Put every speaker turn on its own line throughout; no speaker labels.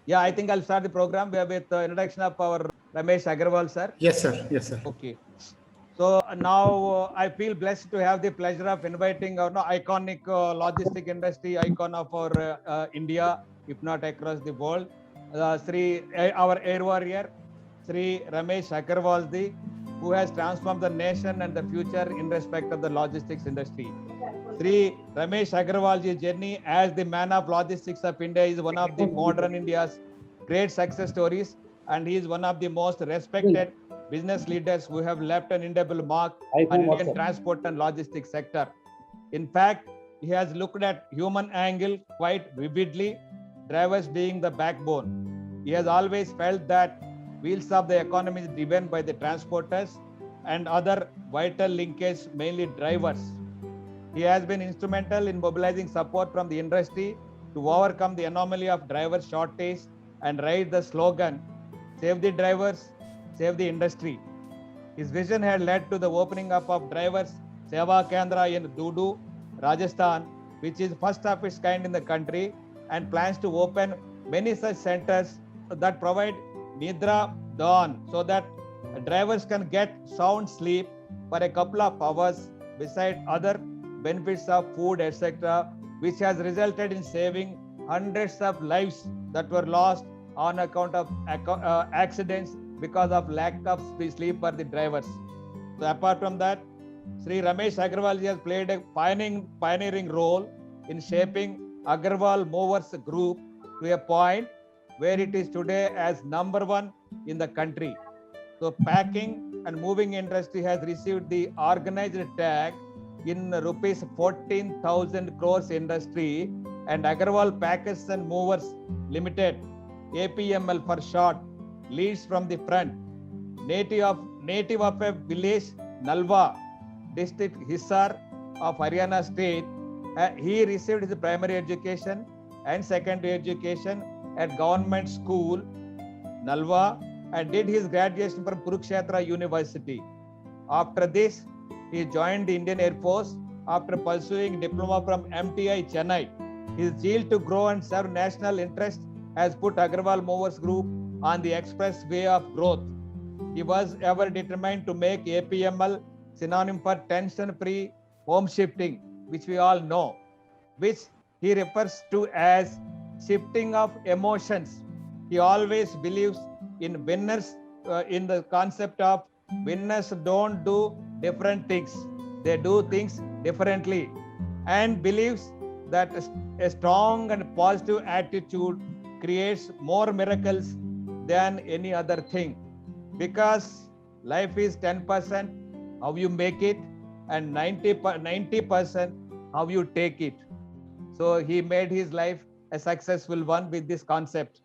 Yeah, I think I'll start the program with the introduction of our Ramesh Agarwal, sir.
Yes, sir. Yes, sir.
Okay. So now I feel blessed to have the pleasure of inviting our iconic logistic industry icon of our India, if not across the world, our air warrior, Sri Ramesh Agarwalji, who has transformed the nation and the future in respect of the logistics industry. Sri Ramesh Agarwalji's journey as the man of logistics of India is one of the modern India's great success stories, and he is one of the most respected business leaders who have left an indelible mark on Indian transport and logistics sector. In fact, he has looked at human angle quite vividly, drivers being the backbone. He has always felt that wheels of the economy is driven by the transporters and other vital linkage, mainly drivers. He has been instrumental in mobilizing support from the industry to overcome the anomaly of driver shortage and raise the slogan, "Save the drivers, save the industry." His vision had led to the opening up of Drivers Seva Kendra in Dudu, Rajasthan, which is first of its kind in the country, and plans to open many such centers that provide Nidra Dawn so that drivers can get sound sleep for a couple of hours beside other benefits of food, etc., which has resulted in saving hundreds of lives that were lost on account of accidents because of lack of sleep for the drivers. So apart from that, Sri Ramesh Agarwal has played a pioneering role in shaping Agarwal Movers Group to a point where it is today as number one in the country. So packing and moving industry has received the organized tag in rupees 14,000 crores industry, and Agarwal Packers and Movers Limited, APML for short, leads from the front. Native of a village, Nalwa, district Hisar of Haryana state, he received his primary education and secondary education at government school, Nalwa, and did his graduation from Kurukshetra University. After this, he joined the Indian Air Force after pursuing diploma from MTI Chennai. His zeal to grow and serve national interests has put Agarwal Movers Group on the express way of growth. He was ever determined to make APML synonym for tension-free home shifting, which we all know, which he refers to as shifting of emotions. He always believes in winners, in the concept of winners don't do different things, they do things differently, and believes that a strong and positive attitude creates more miracles than any other thing, because life is 10% how you make it and 90% how you take it. So he made his life a successful one with this concept.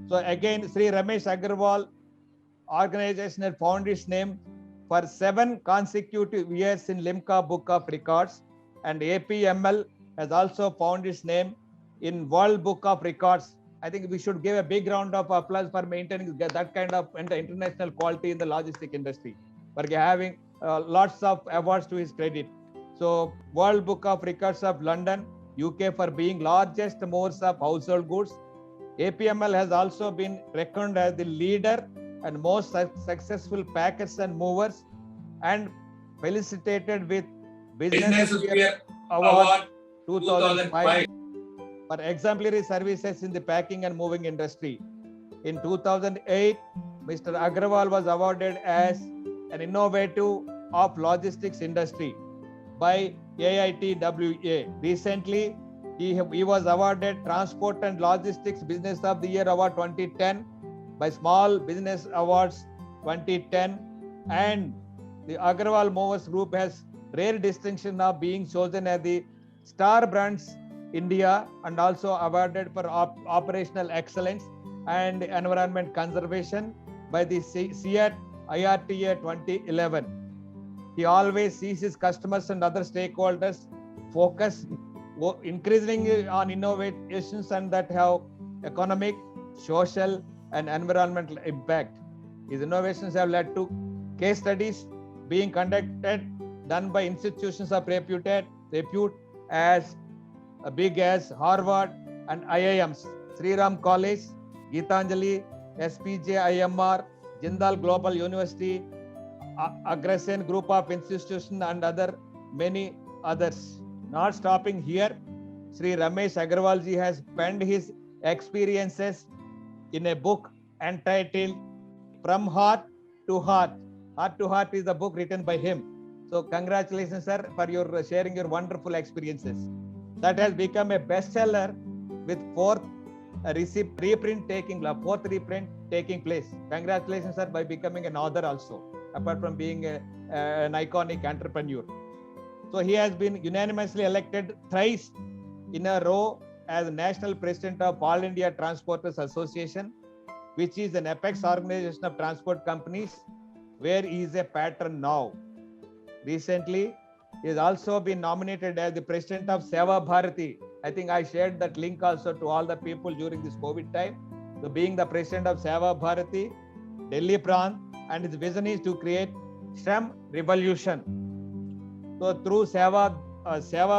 So again, Sri Ramesh Agarwal organization had found its name for 7 consecutive years in Limca Book of Records, and APML has also found its name in World Book of Records. I think we should give a big round of applause for maintaining that kind of international quality in the logistic industry, for having lots of awards to his credit. So World Book of Records of London, UK, for being largest movers of household goods. APML has also been reckoned as the leader and most successful packers and movers, and felicitated with Business Sphere Award 2005 for exemplary services in the packing and moving industry. In 2008, Mr. Agarwal was awarded as an innovative of logistics industry by AITWA. Recently, he was awarded Transport and Logistics Business of the Year Award 2010 by Small Business Awards 2010, and the Agarwal Movers Group has rare distinction of being chosen as the Star Brands India and also awarded for operational excellence and environment conservation by the CEAT IRTA 2011. He always sees his customers and other stakeholders focus increasingly on innovations and that have economic, social, and environmental impact. His innovations have led to case studies being conducted, done by institutions of repute as big as Harvard and IIMs, Sri Ram College, Geetanjali, SPJ IMR, Jindal Global University, Agrasen Group of Institutions and many others. Not stopping here, Sri Ramesh Agarwal ji has penned his experiences in a book entitled From Heart to Heart. Heart to Heart is the book written by him. So congratulations, sir, for your sharing your wonderful experiences. That has become a bestseller with fourth reprint taking place. Congratulations, sir, by becoming an author also, apart from being an iconic entrepreneur. So he has been unanimously elected thrice in a row as National President of All India Transporters Association, which is an apex organization of transport companies, where he is a patron now. Recently, he has also been nominated as the President of Seva Bharati. I think I shared that link also to all the people during this COVID time. So being the President of Seva Bharati, Delhi Prant, and his vision is to create STEM revolution. So through Seva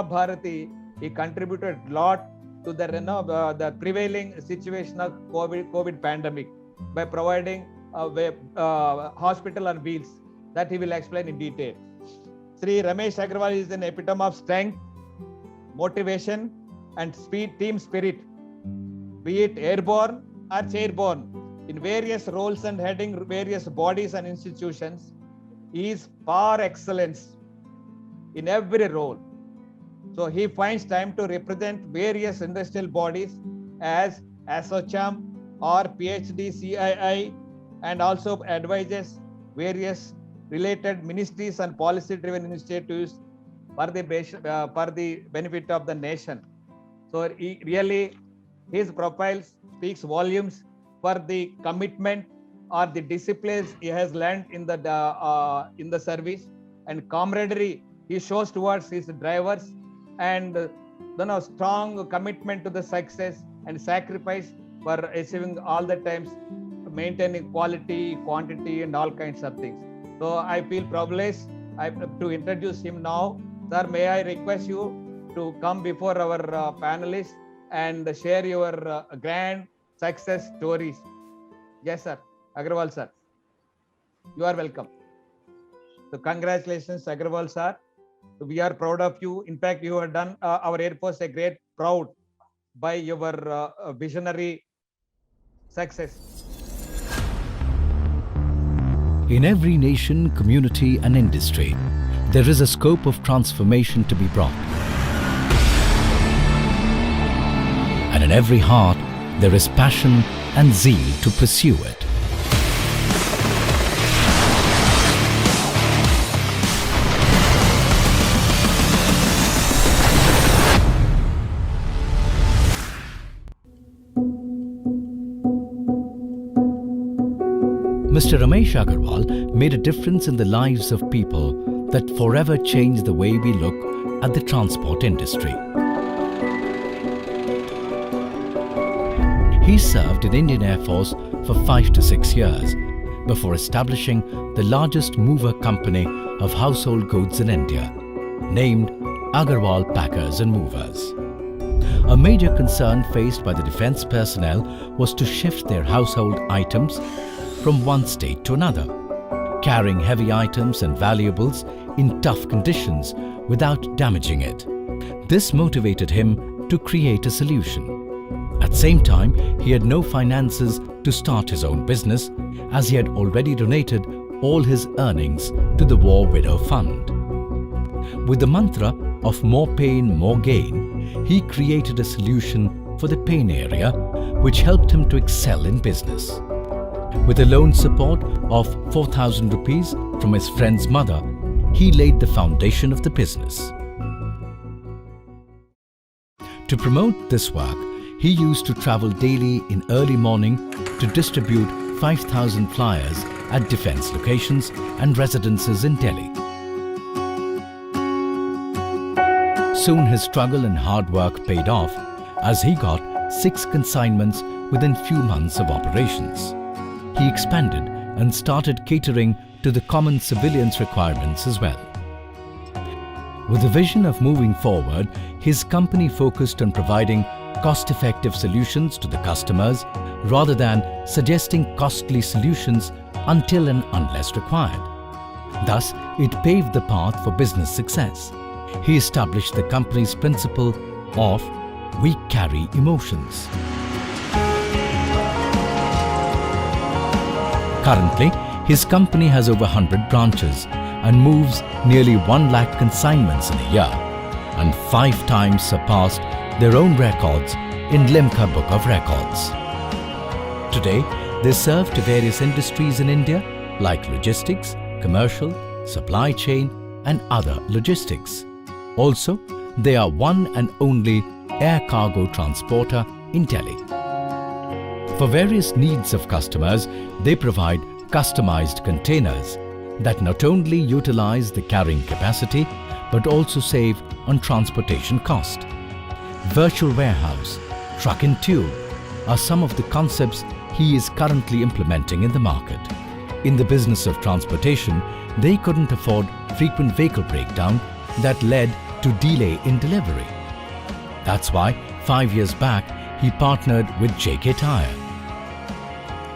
Bharati, he contributed a lot to the prevailing situation of COVID pandemic by providing hospital on wheels that he will explain in detail. Sri Ramesh Agarwal is an epitome of strength, motivation, and team spirit, be it airborne or chairborne, in various roles and heading various bodies and institutions. He is par excellence in every role. So he finds time to represent various industrial bodies as ASSOCHAM or PhD CII, and also advises various related ministries and policy-driven initiatives for the benefit of the nation. So his profile speaks volumes for the commitment or the disciplines he has learned in the service, and camaraderie he shows towards his drivers, and strong commitment to the success and sacrifice for achieving all the times, maintaining quality, quantity, and all kinds of things. So I feel privileged to introduce him now. Sir, may I request you to come before our panelists and share your grand success stories. Yes, sir. Agarwal, sir. You are welcome. So congratulations, Agarwal, sir. We are proud of you. In fact, you have done our Air Force a great proud by your visionary success.
In every nation, community, and industry, there is a scope of transformation to be brought. And in every heart, there is passion and zeal to pursue it. Mr. Ramesh Agarwal made a difference in the lives of people that forever changed the way we look at the transport industry. He served in Indian Air Force for 5 to 6 years before establishing the largest mover company of household goods in India, named Agarwal Packers and Movers. A major concern faced by the defense personnel was to shift their household items from one state to another, carrying heavy items and valuables in tough conditions without damaging it. This motivated him to create a solution. At the same time, he had no finances to start his own business, as he had already donated all his earnings to the War Widow Fund. With the mantra of more pain, more gain, he created a solution for the pain area, which helped him to excel in business. With a loan support of 4,000 rupees from his friend's mother, he laid the foundation of the business. To promote this work, he used to travel daily in early morning to distribute 5,000 flyers at defense locations and residences in Delhi. Soon his struggle and hard work paid off, as he got 6 consignments within few months of operations. He expanded and started catering to the common civilians' requirements as well. With the vision of moving forward, his company focused on providing cost-effective solutions to the customers rather than suggesting costly solutions until and unless required. Thus, it paved the path for business success. He established the company's principle of "We carry emotions." Currently, his company has over 100 branches and moves nearly 1 lakh consignments in a year, and 5 times surpassed their own records in Limca Book of Records. Today, they serve to various industries in India like logistics, commercial, supply chain and other logistics. Also, they are one and only air cargo transporter in Delhi. For various needs of customers, they provide customized containers that not only utilize the carrying capacity but also save on transportation cost. Virtual warehouse, truck and tube are some of the concepts he is currently implementing in the market. In the business of transportation, they couldn't afford frequent vehicle breakdown that led to delay in delivery. That's why 5 years back, he partnered with JK Tyre.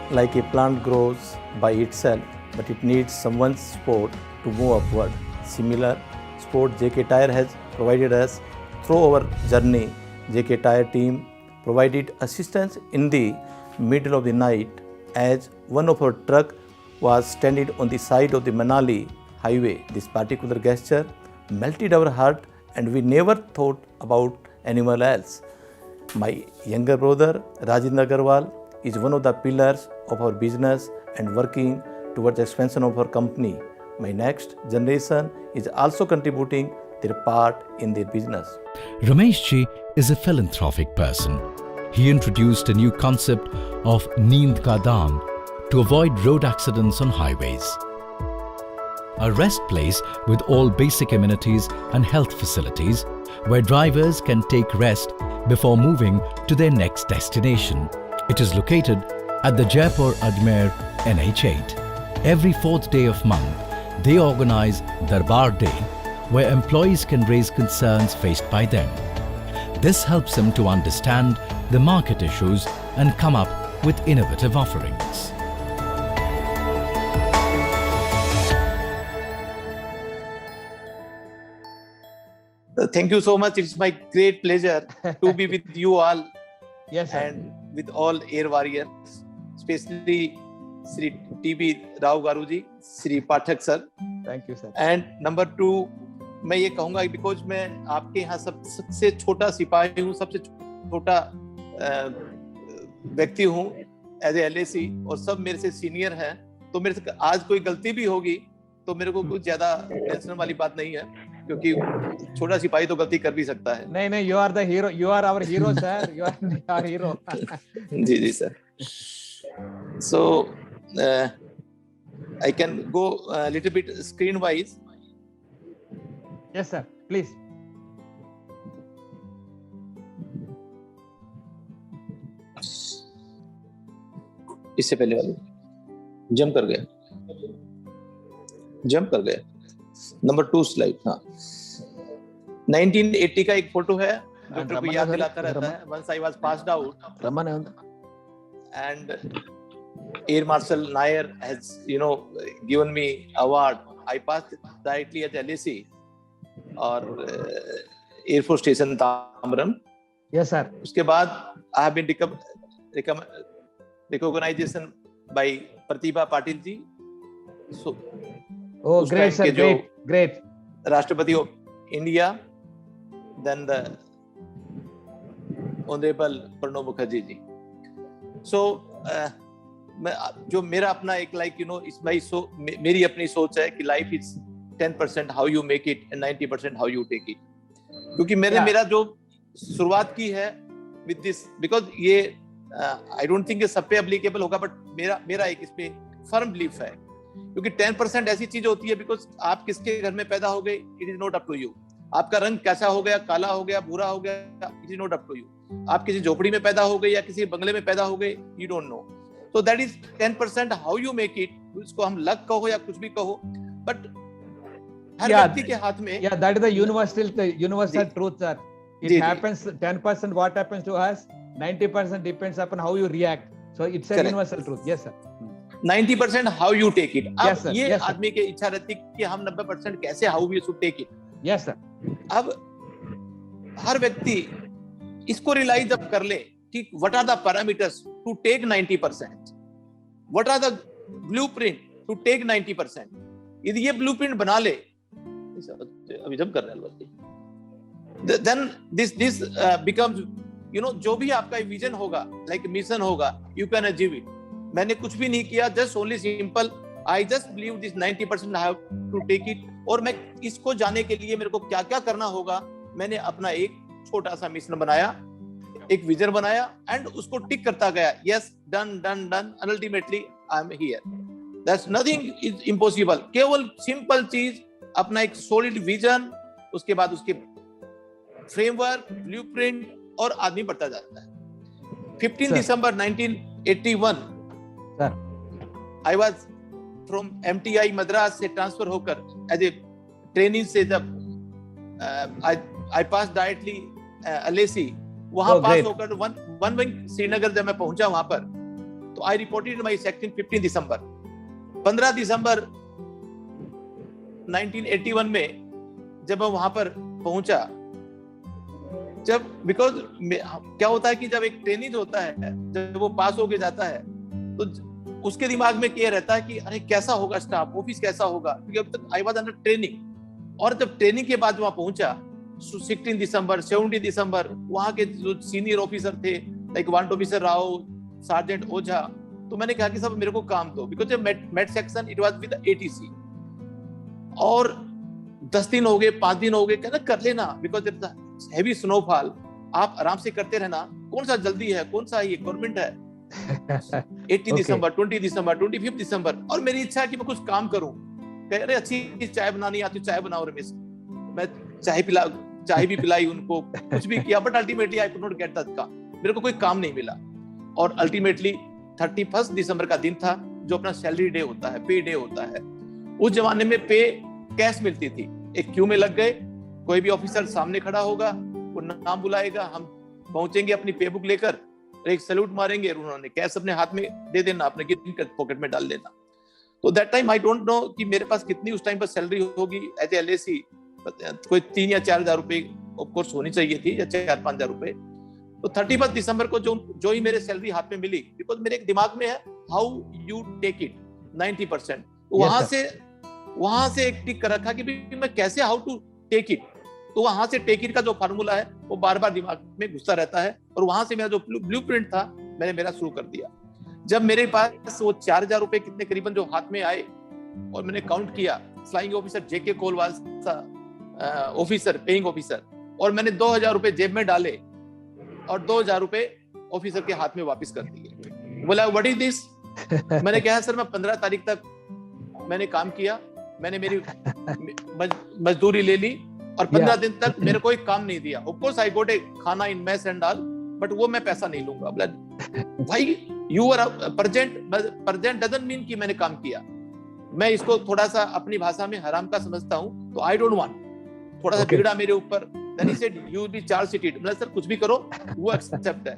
Like a plant grows by itself, but it needs someone's support to move upward. Similar support JK Tyre has provided us through our journey. JK Tyre team provided assistance in the middle of the night as one of our truck was standing on the side of the Manali highway. This particular gesture melted our heart and we never thought about anyone else. My younger brother Rajendra Agarwal is one of the pillars of our business and working towards expansion of our company. My next generation is also contributing their part in their business.
Ramesh ji is a philanthropic person. He introduced a new concept of Neend Ka Daan to avoid road accidents on highways. A rest place with all basic amenities and health facilities where drivers can take rest before moving to their next destination. It is located at the Jaipur-Ajmer NH8. Every 4th day of month, they organize Darbar Day, where employees can raise concerns faced by them. This helps them to understand the market issues and come up with innovative offerings.
Thank you so much. It's my great pleasure to be with you all.
Yes, sir.
And with all air warriors, especially Sri T.B. Rao Garu ji, Sri Pathak sir.
Thank you, sir.
And number 2, मैं ये कहूँगा because मैं आपके यहाँ सबसे छोटा सिपाही हूँ, सबसे छोटा व्यक्ति हूँ as a LAC और सब मेरे से सीनियर हैं, तो मेरे से आज कोई गलती भी होगी तो मेरे को कुछ ज्यादा टेंशन वाली बात नहीं है, क्योंकि छोटा सिपाही तो गलती कर भी सकता है.
नहीं, you are the hero. You are our hero, sir. You are our hero.
Ji sir. So I can go a little bit screen wise.
Yes, sir. Please.
इससे पहले वाले जंप कर गए. Number 2 slide. हाँ, 1980 का एक फोटो है, doctor को याद दिलाता रहता है. Once I was passed out, and Air Marshal Nair has, given me award. I passed directly at LAC or Air Force Station Tamram.
Yes, sir.
उसके बाद I have been recognition by Pratibha Patil ji. So,
oh, great, sir. Great.
Rashtrapati of India, then the Honorable Pranab Mukherjee ji. So, जो मेरा अपना एक मेरी अपनी सोच है कि life is 10% how you make it and 90% how you take it. क्योंकि मेरा जो शुरुआत की है with this, because ये I don't think ये सब पे applicable होगा, but मेरा एक इसमें firm belief है, क्योंकि 10% ऐसी चीज होती है, because आप किसके घर में पैदा हो गए, it is not up to you. आपका रंग कैसा हो गया, काला हो गया, भूरा हो गया, it is not up to you. आप किसी झोपड़ी में पैदा हो गए या किसी बंगले में पैदा हो गए, you don't know. So that is 10% how you make it. उसको हम लक कहो या कुछ भी कहो, but हर व्यक्ति के हाथ में.
Yeah, that is the universal truth, sir. it happens 10% what happens to us, 90% depends upon how you react. So it's a universal truth. Yes sir.
90% how you take it. अब
Yes, sir.
ये
Yes, sir.
आदमी की इच्छा रहती है कि हम 90% कैसे how we should take it.
Yes sir.
अब हर व्यक्ति इसको रियलाइज अब कर ले कि what are the parameters to take 90%, what are the blueprint to take 90%. यदि ये blueprint बना ले, अभी जब कर रहे हैं, then this becomes, you know, जो भी आपका विजन होगा, like मिशन होगा, you can achieve it. मैंने कुछ भी नहीं किया, just only simple, I just believe this 90% I have to take it. और मैं इसको जाने के लिए मेरे को क्या क्या करना होगा, मैंने अपना एक छोटा सा मिशन बनाया, एक विजन बनाया, एंड उसको टिक करता गया. Yes, done, and ultimately I am here. That's nothing is impossible. केवल सिंपल चीज, अपना एक सॉलिड विजन, उसके बाद उसके फ्रेमवर्क, ब्लूप्रिंट, और आदमी बढ़ता जाता है. 15 दिसंबर 1981 I was from MTI Madras से ट्रांसफर होकर एज ए ट्रेनिंग से जब I passed directly LAC, वहां पास होकर वन विंग श्रीनगर जब मैं पहुंचा वहां पर, तो I reported my section 15 दिसंबर. 15 दिसंबर 1981 में जब मैं वहां पर पहुंचा, जब बिकॉज क्या होता है कि जब एक ट्रेनिंग होता है, जब वो पास होके जाता है, तो उसके दिमाग में क्या रहता है कि अरे कैसा होगा स्टाफ, ऑफिस कैसा होगा, क्योंकि अब तक आई वाज अंडर ट्रेनिंग. और जब ट्रेनिंग के बाद वहां पहुंचा, 16 दिसंबर 17 दिसंबर, वहां के जो सीनियर ऑफिसर थे, like warrant officer Rao, sergeant Ojha, तो मैंने कहा कि सब मेरे को काम दो, because met section it was with ATC. और 10 दिन हो गए, 5 दिन हो गए, कहना कर लेना, बिकॉज हैवी स्नोफॉल, आप आराम से करते रहना, कौन सा जल्दी है, कौन सा ये गवर्नमेंट है. 18 दिसंबर, 20 दिसंबर, 25 दिसंबर, और मेरी इच्छा है कि मैं कुछ काम करूं. कह रहे अच्छी चाय बनानी आती, चाय बनाओ रमेश. मैं चाय भी पिलाई उनको, कुछ भी किया, but ultimately I could not get that काम. मेरे को कोई काम नहीं मिला. और अल्टीमेटली 31 दिसंबर का दिन था, जो अपना सैलरी डे होता है, पे डे होता है. उस जमाने में पे कैश मिलती थी. एक क्यू में लग गए, कोई भी ऑफिसर सामने खड़ा होगा, वो नाम बुलाएगा, हम पहुंचेंगे अपनी पे बुक लेकर, एक सैल्यूट मारेंगे, उन्होंने कैश अपने हाथ में दे देना, अपने पॉकेट में डाल देना. तो that time I don't know कि मेरे पास कितनी उस टाइम पर सैलरी होगी एज ए LAC. कोई 3 या 4 हजार रुपए ऑफ कोर्स होनी चाहिए थी, या 4-5 हजार रुपए. तो 31 दिसंबर को जो ही मेरे सैलरी हाथ में मिली, बिकॉज मेरे दिमाग में है हाउ यू टेक इट 90%. वहां से एक टिक कर रखा कि मैं कैसे हाउ टू टेक इट. तो वहां से टेक इट का जो फार्मूला है वो बार बार दिमाग में घुसता रहता है. और वहां से मेरा जो ब्लूप्रिंट था, मैंने मेरा शुरू कर दिया. जब मेरे पास वो 4,000 रुपए कितने करीबन जो हाथ में आए, और मैंने काउंट किया, flying officer JK Kolwal officer, paying officer, और मैंने 2,000 रुपए जेब में डाले और 2,000 रुपए ऑफिसर के हाथ में वापस कर दिए. बोला व्हाट इज दिस. मैंने कहा सर मैं 15 तारीख तक मैंने काम किया, मैंने मेरी मजदूरी ले ली, और 15 दिन तक मेरे कोई काम नहीं दिया. Of course I got a खाना in mess and all, but वो मैं पैसा नहीं लूंगा. भाई you are present doesn't mean कि मैंने काम किया. मैं इसको थोड़ा सा अपनी भाषा में हराम का समझता हूं, तो आई डोंट वांट. थोड़ा सा बिगड़ा मेरे ऊपर. Then he said you will be charge sheeted. मतलब सर कुछ भी करो, वो एक्सेप्ट है.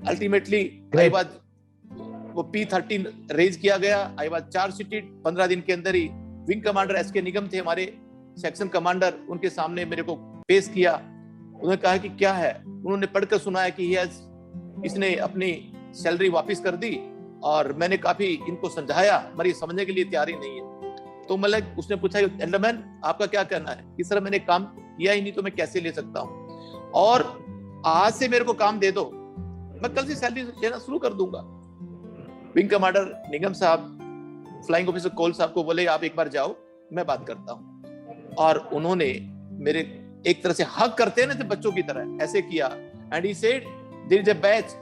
अल्टीमेटली आई वाज, वो P13 रेज किया गया, आई वाज चार्ज शीटेड. 15 दिन के अंदर ही विंग कमांडर SK निगम थे हमारे सेक्शन कमांडर, उनके सामने मेरे को पेश किया. उन्होंने कहा कि क्या है. उन्होंने पढ़कर सुनाया कि इसने अपनी सैलरी वापस कर दी, और मैंने काफी इनको समझाया, मगर ये समझने के लिए तैयार ही नहीं है. तो मतलब उसने पूछा एल्डरमैन आपका क्या कहना है कि सर मैंने काम किया ही नहीं, तो मैं कैसे ले सकता हूँ, और आज से मेरे को काम दे दो, मैं कल से सैलरी लेना शुरू कर दूंगा. विंग कमांडर निगम साहब, फ्लाइंग ऑफिसर कोल साहब को बोले आप एक बार जाओ, मैं बात करता हूँ. और उन्होंने मेरे एक तरह से हक करते हैं ना बच्चों की तरह, ऐसे किया. And he said there is a batch,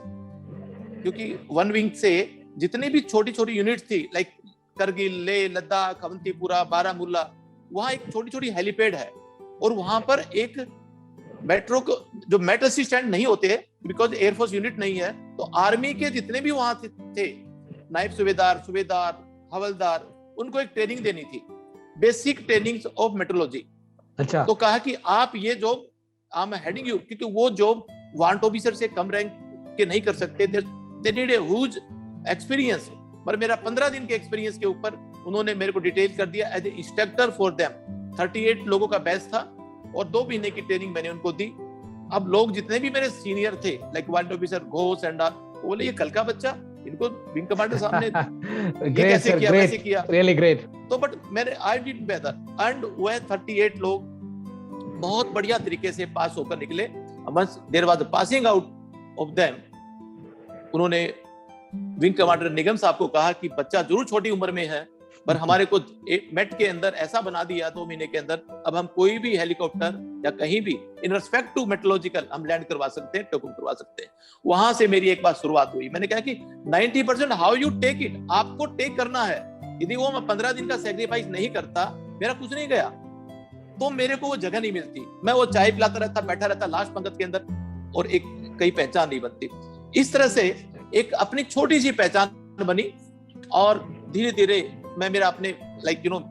क्योंकि वन विंग से जितनी भी छोटी छोटी यूनिट थी, लाइक करगिल, लेह, लद्दाख, अवंतीपुरा, बारामूला, वहां एक छोटी छोटी हेलीपैड है. और वहां पर एक मेट्रो को, जो मेट्रो स्टैंड नहीं होते बिकॉज एयरफोर्स यूनिट नहीं है, तो आर्मी के जितने भी वहां थे, नायब सूबेदार, हवलदार, उनको एक ट्रेनिंग देनी थी, बेसिक ट्रेनिंग ऑफ मेट्रोलॉजी. अच्छा. तो कहा कि आप ये job I am heading you, क्योंकि वो जॉब वांट ऑफिसर से कम रैंक के नहीं कर सकते, they need a huge experience. पर मेरा 15 दिन के एक्सपीरियंस के ऊपर उन्होंने मेरे को डिटेल कर दिया as a instructor for them. 38 लोगों का बैच था और 2 महीने की ट्रेनिंग मैंने उनको दी। अब लोग जितने भी मेरे सीनियर थे like want officer Ghosh and वो बोले ये कल का बच्चा, इनको विंग कमांडर सामने ये कैसे किया, वैसे किया,
रियली ग्रेट।
तो बट मेरे आई डिड बेटर एंड वह 38 लोग बहुत बढ़िया तरीके से पास होकर निकले। once there was a passing out of them, उन्होंने विंग कमांडर निगम साहब को कहा कि बच्चा जरूर छोटी उम्र में है, पर हमारे को मेट के अंदर ऐसा बना दिया 2 महीने के अंदर, अब हम कोई भी हेलीकॉप्टर या कहीं भी इन रिस्पेक्ट टू मेट्रोलॉजिकल हम लैंड करवा सकते हैं, टेक ऑफ करवा सकते हैं। वहां से मेरी एक बार शुरुआत हुई। मैंने कहा कि 90% हाउ यू टेक इट, आपको टेक करना है। यदि वो मैं 15 दिन का सेक्रीफाइस नहीं करता, मेरा कुछ नहीं गया, तो मेरे को वो जगह नहीं मिलती। मैं वो चाय पिलाता रहता, बैठा रहता लास्ट पंक्ति के अंदर, और एक कई पहचान नहीं बनती। इस तरह से एक अपनी छोटी सी पहचान बनी, और धीरे धीरे मैं मेरा अपने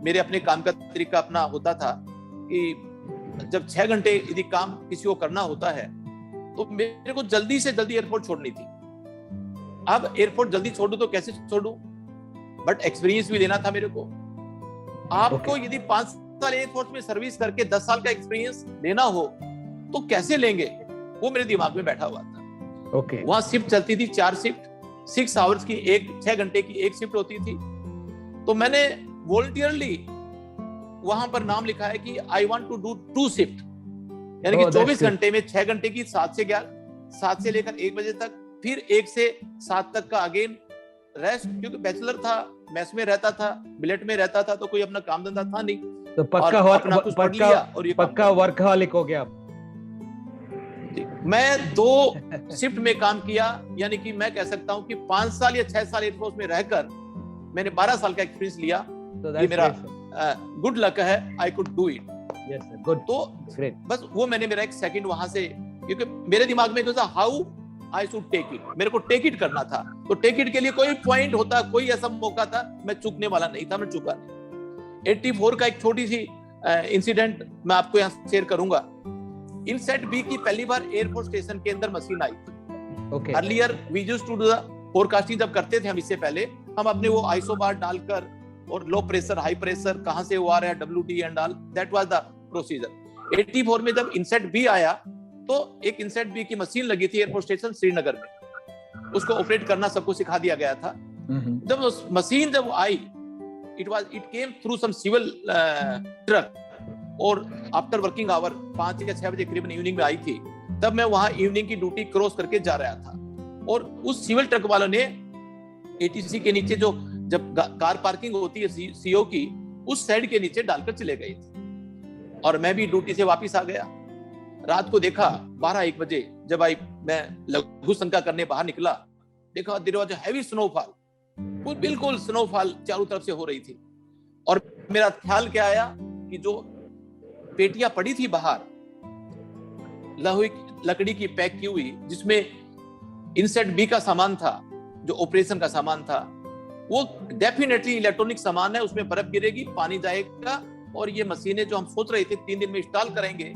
मेरे अपने काम का तरीका अपना होता था कि जब 6 घंटे यदि काम किसी को करना होता है, तो मेरे को जल्दी से जल्दी एयरपोर्ट छोड़नी थी। अब एयरपोर्ट जल्दी छोड़ू तो कैसे छोड़ू, बट एक्सपीरियंस भी लेना था मेरे को। आपको यदि 5 साल एयरफोर्स में सर्विस करके 10 साल का एक्सपीरियंस लेना हो तो कैसे लेंगे, वो मेरे दिमाग में बैठा हुआ था। वहां शिफ्ट चलती थी, 4 शिफ्ट, 6 आवर्स की, 6 घंटे की एक शिफ्ट होती थी। तो मैंने वॉलंटियरली वहां पर नाम लिखा है कि I want to do 2 shift, यानी कि 24 घंटे में 6 घंटे की 7 से 11, 7 से लेकर 1 बजे तक, फिर 1 से 7 तक का अगेन रेस्ट, क्योंकि बैचलर था, मेस में रहता था, बिलेट में रहता था, तो कोई अपना काम धंधा था नहीं,
तो पक्का वर्कहॉलिक हो गया।
मैं 2 शिफ्ट में काम किया, यानी कि मैं कह सकता हूं कि 5 साल या 6 साल एयरफोर्स में रहकर मैंने 12 साल का एक्सपीरियंस लिया। ये मेरा गुड लक है, आई कुड डू इट। तो बस वो मैंने मेरा एक सेकंड वहां से, क्योंकि मेरे दिमाग में था how I should take it, मेरे को टेक इट करना था। तो टेक इट के लिए कोई पॉइंट होता, कोई ऐसा मौका था, मैं चूकने वाला नहीं था, मैं चूका नहीं। 84 का एक छोटी सी इंसिडेंट मैं आपको यहाँ शेयर करूंगा। इनसेट बी की पहली बार एयरफोर्स स्टेशन के अंदर मशीन आई थी। Earlier we used to do the forecasting जब करते थे हम, इससे पहले हम अपने वो आईएसओ बार डालकर और लो प्रेशर हाई प्रेशर कहां से वो आ रहा है, WD and all, that was the procedure. 84 में जब इनसेट बी आया तो एक इनसेट बी की मशीन लगी थी एयरफोर्स स्टेशन श्रीनगर में, उसको ऑपरेट करना सबको सिखा दिया गया था। जब उस मशीन जब आई, it came through some civil truck, और आफ्टर वर्किंग आवर 5 या 6 बजे करीबन इवनिंग में आई थी। तब मैं वहां इवनिंग की ड्यूटी क्रॉस करके जा रहा था, और उस सिविल ट्रक वालों ने ATC के नीचे जो जब कार पार्किंग होती है CO की, उस साइड के नीचे डालकर चले गए थे, और मैं भी ड्यूटी से वापस आ गया। रात को देखा 12-1 बजे जब मैं लघु शंका करने बाहर निकला, देखा there was a heavy snowfall, वो बिल्कुल स्नोफॉल चारों तरफ से हो रही थी। और मेरा ख्याल क्या आया कि जो पेटियां पड़ी थी बाहर लकड़ी की पैक की हुई, जिसमें इनसेट बी का सामान था, जो ऑपरेशन का सामान था, वो डेफिनेटली इलेक्ट्रॉनिक सामान है, उसमें बर्फ गिरेगी, पानी जाएगा, और ये मशीनें जो हम सोच रहे थे 3 दिन में इंस्टॉल करेंगे,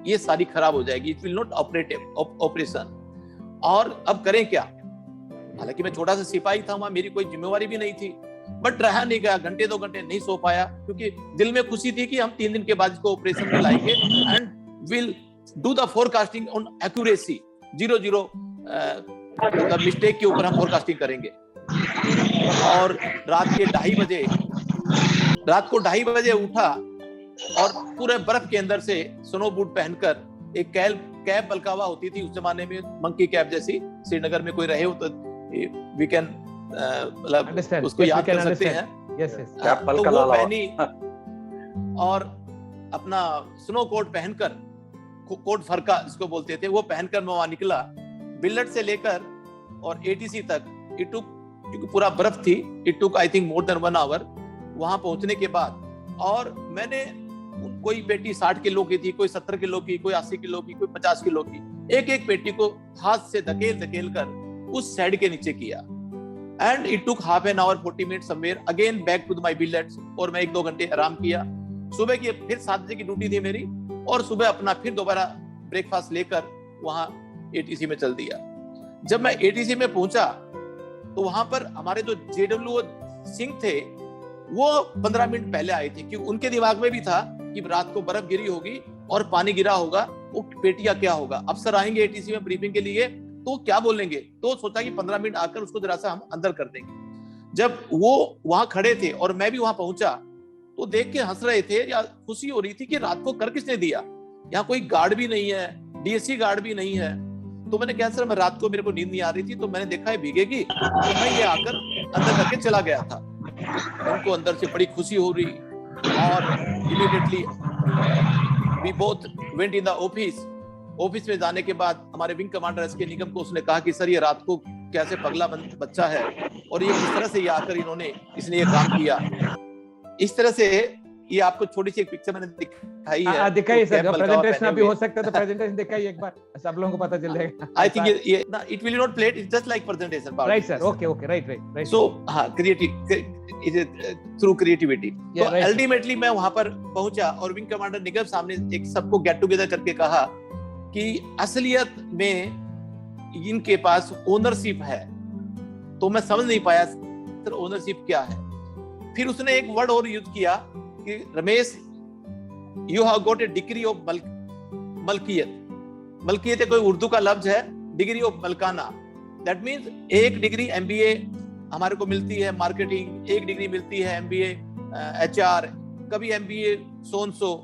ये सारी खराब हो जाएगी, इट विल नॉट ऑपरेशन। और अब करें क्या? हालांकि मैं छोटा सा सिपाही था वहां, मेरी कोई जिम्मेवारी भी नहीं थी, बट रहा नहीं गया, घंटे 2 घंटे नहीं सो पाया, क्योंकि दिल में खुशी थी कि हम 3 दिन के बाद इसको ऑपरेशन में लाएंगे and will do the forecasting on accuracy, 0 mistake के ऊपर हम फोरकास्टिंग करेंगे। और रात को 2:30 बजे उठा, और पूरे बर्फ के अंदर से स्नो बूट पहनकर, एक कैब बलकावा होती थी उस जमाने में, मंकी कैब जैसी, श्रीनगर में कोई रहे हो तो वी कैन मतलब उसको याद कर सकते हैं। तो वो पहनी, और अपना स्नो कोट पहनकर, कोट फरका जिसको बोलते थे, वो पहनकर मैं वहां निकला। बिल्लट से लेकर और ATC तक इट टुक, क्योंकि पूरा बर्फ थी, it took I think more than 1 hour वहां पहुंचने के बाद। और मैंने, कोई पेटी 60 किलो की थी, कोई 70 किलो की, कोई 80 किलो की, कोई 50 किलो की, एक पेटी को हाथ से धकेल कर उस साइड के नीचे किया। And it took half an hour 40 minute somewhere again back to my billets, और मैं 1-2 घंटे आराम किया। सुबह की फिर 7 बजे की ड्यूटी थी मेरी, और सुबह अपना फिर दोबारा ब्रेकफास्ट लेकर वहां एटीसी में चल दिया। जब मैं एटीसी में पहुंचा तो वहां पर हमारे जो जेडब्ल्यू सिंह थे वो 15 मिनट पहले आए थे, क्योंकि उनके दिमाग में भी था कि रात को बर्फ गिरी होगी और पानी गिरा होगा, वो पेटिया क्या होगा, अफसर आएंगे एटीसी में ब्रीफिंग के लिए तो क्या बोलेंगे, तो सोचा कि 15 मिनट आकर उसको जरा सा हम अंदर कर देंगे। जब वो वहां खड़े थे और मैं भी वहां पहुंचा तो देख के हंस रहे थे या खुशी हो रही थी कि रात को कर किसने दिया, यहाँ कोई गार्ड भी नहीं है, डीएससी गार्ड भी नहीं है। तो मैंने कहा सर मैं रात को मेरे को नींद नहीं आ रही थी तो मैंने देखा है भीगेगी, तो मैं ये आकर अंदर करके चला गया था। उनको अंदर से बड़ी खुशी हो रही और immediately we both went in the office में जाने के बाद हमारे विंग कमांडर एसके निगम को उसने कहा कि सर ये रात को कैसे पगला बच्चा है और ये किस तरह से ये आकर इसने ये काम किया। इस तरह से ये आपको छोटी सी एक पिक्चर मैंने दिखाई है।
दिखाई सर, प्रेजेंटेशन अभी हो सकता है तो प्रेजेंटेशन दिखाइए एक बार, सब लोगों को पता चल जाएगा।
आई थिंक ये it will not play it, it's just like presentation.
Right sir, okay right.
So हां, थ्रू क्रिएटिविटी। तो अल्टीमेटली मैं वहां पर पहुंचा और विंग कमांडर निगम सामने एक सबको गेट टुगेदर करके कहा कि असलियत में इनके पास ओनरशिप है। तो मैं समझ नहीं पाया सर ओनरशिप क्या है। फिर उसने एक वर्ड और यूज किया कि Ramesh you have got a degree of मलकियत। मलकियत कोई उर्दू का लफ्ज है, डिग्री ऑफ मलकाना, दैट मीन्स एक डिग्री एमबीए हमारे को मिलती है मार्केटिंग, एक डिग्री मिलती है एमबीए एचआर, कभी एमबीए सोनसो।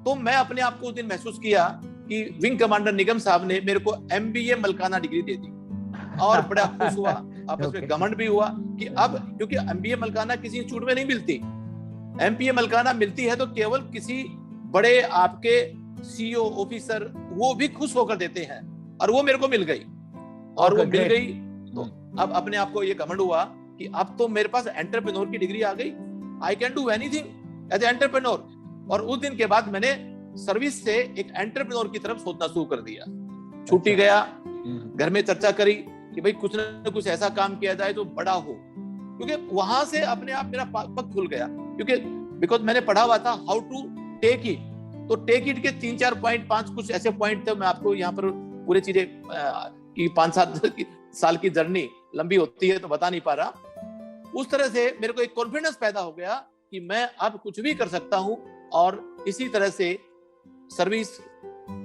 तो मैं अपने आप को उस दिन महसूस किया कि विंग कमांडर निगम साहब ने मेरे को एमबीए मलकाना डिग्री दे दी और बड़ा खुश हुआ, आपस में घमंड भी हुआ कि अब क्योंकि एमबीए मलकाना किसी इंस्टीट्यूट में नहीं मिलती, एमपीए मलकाना मिलती है तो केवल किसी बड़े आपके सीईओ ऑफिसर वो भी खुश होकर देते हैं, और वो मेरे को मिल गई। और वो मिल गई तो अब अपने आप को ये घमंड हुआ कि अब तो मेरे पास एंटरप्रेन्योर की डिग्री आ गई, I can do anything as entrepreneur. और उस दिन के बाद मैंने सर्विस से एक एंटरप्रेन्योर की तरफ सोचना शुरू कर दिया। छुट्टी गया, घर में चर्चा करी कि भाई कुछ ना कुछ ऐसा काम किया जाए जो बड़ा हो, क्योंकि वहां से अपने आप मेरा पग खुल गया। क्योंकि बिकॉज मैंने पढ़ा हुआ था हाउ टू टेक इट, तो टेक इट के 3-4 पॉइंट, 5 कुछ ऐसे पॉइंट थे। मैं आपको यहाँ पर पूरे चीजें की 5-7 साल की जर्नी लंबी होती है तो बता नहीं पा रहा। उस तरह से मेरे को एक कॉन्फिडेंस पैदा हो गया कि मैं अब कुछ भी कर सकता हूँ। और इसी तरह से सर्विस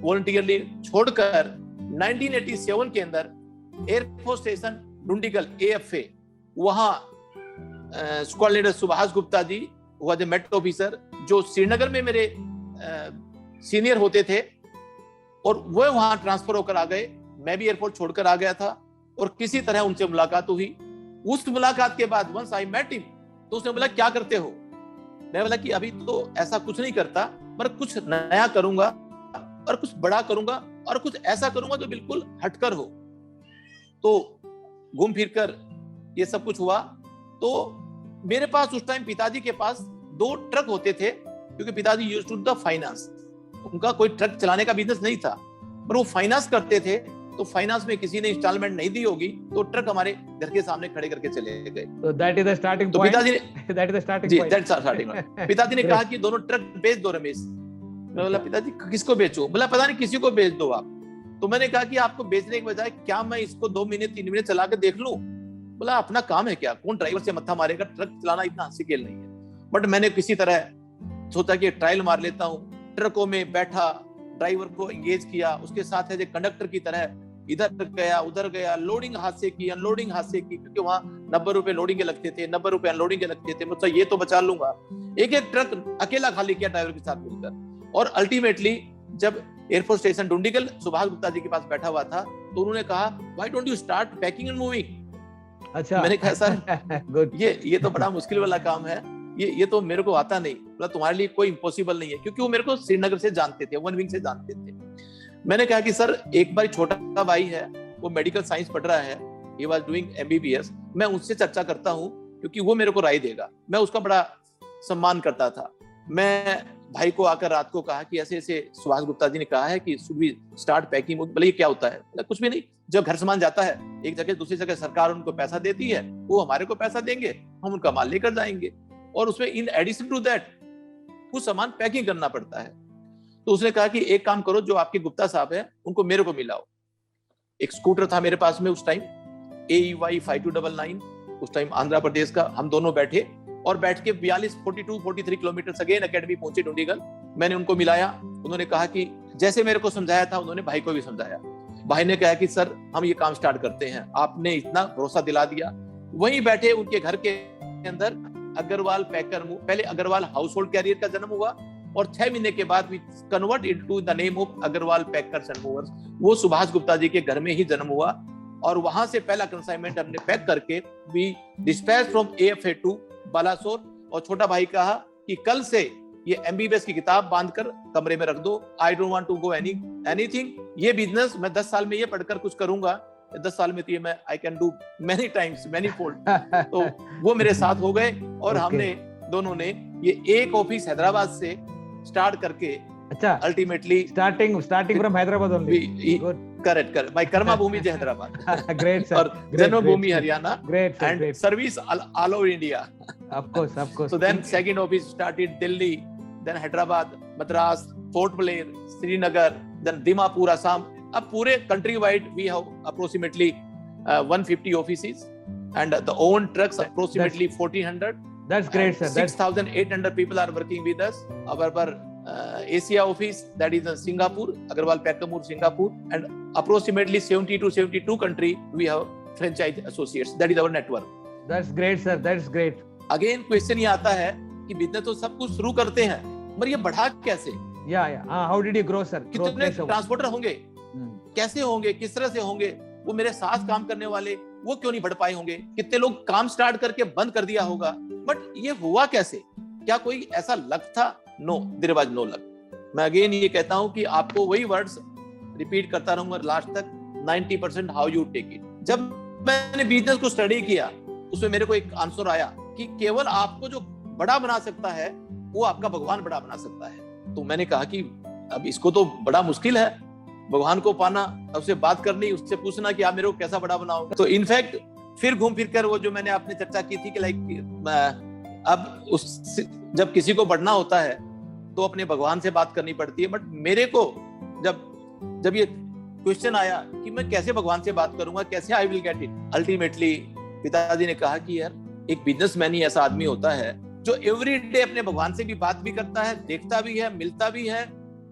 वॉलंटियरली छोड़कर 1987 के अंदर एयरफोर्स स्टेशन डुंडीगल AFA, वहां स्क्वाड लीडर सुभाष गुप्ता जी हुआ जो मेट ऑफिसर जो श्रीनगर में मेरे सीनियर होते थे, और वो वहां ट्रांसफर होकर आ गए। मैं भी एयरपोर्ट छोड़कर आ गया था और किसी तरह उनसे मुलाकात हुई। उस मुलाकात के बाद वंस आई मेट हिम, तो उसने बोला क्या करते हो? मैं बोला कि अभी तो ऐसा कुछ नहीं करता, पर कुछ नया करूंगा और कुछ बड़ा करूंगा और कुछ ऐसा करूंगा जो बिल्कुल हटकर हो। तो घूम फिर कर ये सब कुछ हुआ। तो मेरे पास उस टाइम पिताजी के पास 2 ट्रक होते थे, क्योंकि पिताजी यूज्ड टू द फाइनेंस। उनका कोई ट्रक चलाने का बिजनेस नहीं था, पर वो फाइनेंस करते थे। तो फाइनेंस में किसी ने इंस्टॉलमेंट नहीं दी होगी तो ट्रक हमारे घर के सामने खड़े करके चले गए।
तो दैट इज द स्टार्टिंग
तो
पॉइंट।
पिताजी ने
दैट इज द स्टार्टिंग
जी,
पॉइंट।
That's starting point. पिताजी ने कहा कि दोनों ट्रक बेच दो रमेश। मैं बोला पिताजी किसको बेचूं? बोला पता नहीं, किसी को बेच दो आप। तो मैंने कहा कि आपको बेचने के बजाय क्या मैं इसको 2 महीने 3 महीने चला के देख लूं? बोला अपना काम है क्या, कौन ड्राइवर से मत्था मारेगा, ट्रक चलाना इतना हंसी खेल नहीं है। बट मैंने किसी तरह सोचा कि ट्रायल मार लेता हूँ। ट्रकों में बैठा, ड्राइवर को एंगेज किया, उसके साथ है कंडक्टर की तरह इधर गया उधर गया, लोडिंग हाथ से की, अनलोडिंग हाथ से की, क्योंकि वहां 90 रुपए लोडिंग के लगते थे, 90 रुपए अनलोडिंग के लगते थे। मुझसे ये तो बचा लूंगा। एक एक ट्रक अकेला खाली किया ड्राइवर के साथ मिलकर। और अल्टीमेटली जब एयरफोर्स स्टेशन डुंडीगल सुभाष गुप्ता जी के पास बैठा हुआ था, तो उन्होंने कहा why don't you start packing and moving.
अच्छा,
मैंने कहा सर गुड, ये तो बड़ा मुश्किल वाला काम है, ये तो मेरे को आता नहीं। बोला तुम्हारे लिए कोई इम्पॉसिबल नहीं है, क्योंकि वो मेरे को श्रीनगर से जानते थे, 1 विंग से जानते थे। मैंने कहा कि सर एक बार छोटा भाई है, वो मेडिकल साइंस पढ़ रहा है, ही वाज डूइंग MBBS, मैं उससे चर्चा करता हूँ क्योंकि वो मेरे को राय देगा। मैं उसका बड़ा सम्मान करता था। मैं भाई को आकर रात को कहा कि ऐसे ऐसे सुभाष गुप्ता जी ने कहा है कि शुड वी स्टार्ट पैकिंग। बोले ये क्या होता है? कुछ भी नहीं, जब घर सामान जाता है एक जगह दूसरी जगह, सरकार उनको पैसा देती है, वो हमारे को पैसा देंगे, हम उनका माल लेकर जाएंगे, और उसमें इन एडिशन टू दैट कुछ सामान पैकिंग करना पड़ता है। तो उसने कहा कि एक काम करो, जो आपके गुप्ता साहब है उनको मेरे को मिलाओ। एक स्कूटर था मेरे पास में उस टाइम, AEY 5299, उस टाइम आंध्र प्रदेश का। हम दोनों बैठे और बैठ के 43 किलोमीटर अगेन अकेडमी पहुंचे डोंडीगल। मैंने उनको मिलाया। उन्होंने कहा कि जैसे मेरे को समझाया था उन्होंने भाई को भी समझाया। भाई ने कहा कि सर हम ये काम स्टार्ट करते हैं, आपने इतना भरोसा दिला दिया। वहीं बैठे उनके घर के अंदर अग्रवाल पैकर, पहले अग्रवाल हाउस होल्ड कैरियर का जन्म हुआ और 6 महीने के बाद भी convert into the name of Agarwal packers and movers. वो सुभाष गुप्ता जी के घर में ही जन्म हुआ और वहां से पहला कंसाइनमेंट हमने पैक करके भी dispatch from AFA to Balasore. और छोटा भाई कहा कि कल से ये MBBS की किताब बांधकर कमरे में रख दो, I don't want to go anything. ये बिजनेस मैं 10 साल में ये पढ़कर कुछ करूंगा, 10 साल में तो ये मैं आई can do many times many fold. तो वो मेरे साथ हो गए और हमने दोनों ने ये एक ऑफिस हैदराबाद से स्टार्ट करके
अच्छा
ultimately
starting from Hyderabad only. Good.
Correct my karma bhoomi Hyderabad
Great sir.
और जन्मभूमि Haryana
Great sir.
and
Great.
service all over India.
Of course.
So then second office started Delhi, then Hyderabad, Madras, Port Blair, Srinagar, then Dimapur, Assam. अब पूरे country wide we have approximately 150 offices and the own trucks approximately 1400.
That's great sir.
6,800 people are working with us. Our Asia office, that is in Singapore, Agarwal Packamur, Singapore, and approximately 70 to 72 country we have franchise associates. That is our network.
That's great sir. That's great.
Again question ये आता है कि business तो सब कुछ शुरू करते हैं मगर ये बढ़ा कैसे?
Yeah. How did you grow sir?
कितने ट्रांसपोर्टर होंगे? कैसे होंगे? किस तरह से होंगे? वो मेरे साथ काम करने वाले वो क्यों नहीं बढ़ पाए होंगे? कितने लोग काम स्टार्ट करके बंद कर दिया होगा? बट ये हुआ कैसे? क्या कोई ऐसा लक था? No, there was no luck. मैं अगेन ये कहता हूं कि आपको वही वर्ड्स रिपीट करता रहूंगा लास्ट तक, 90% हाउ यू टेक इट। जब मैंने बिजनेस को स्टडी किया उसमें मेरे को एक आंसर आया कि केवल आपको जो बड़ा बना सकता है वो आपका भगवान बड़ा बना सकता है। तो मैंने कहा कि अब इसको तो बड़ा मुश्किल है भगवान को पाना, उससे बात करनी, उससे पूछना कि आप मेरे को कैसा बड़ा बनाओगे। तो इनफैक्ट फिर घूम फिर कर वो जो मैंने आपने चर्चा की थी कि लाइक अब उस जब किसी को बढ़ना होता है तो अपने भगवान से बात करनी पड़ती है। बट मेरे को जब ये क्वेश्चन आया कि मैं कैसे भगवान से बात करूंगा, कैसे I will get it, ultimately पिताजी ने कहा कि यार एक बिजनेसमैन ही ऐसा आदमी होता है जो एवरी डे अपने भगवान से भी बात भी करता है, देखता भी है, मिलता भी है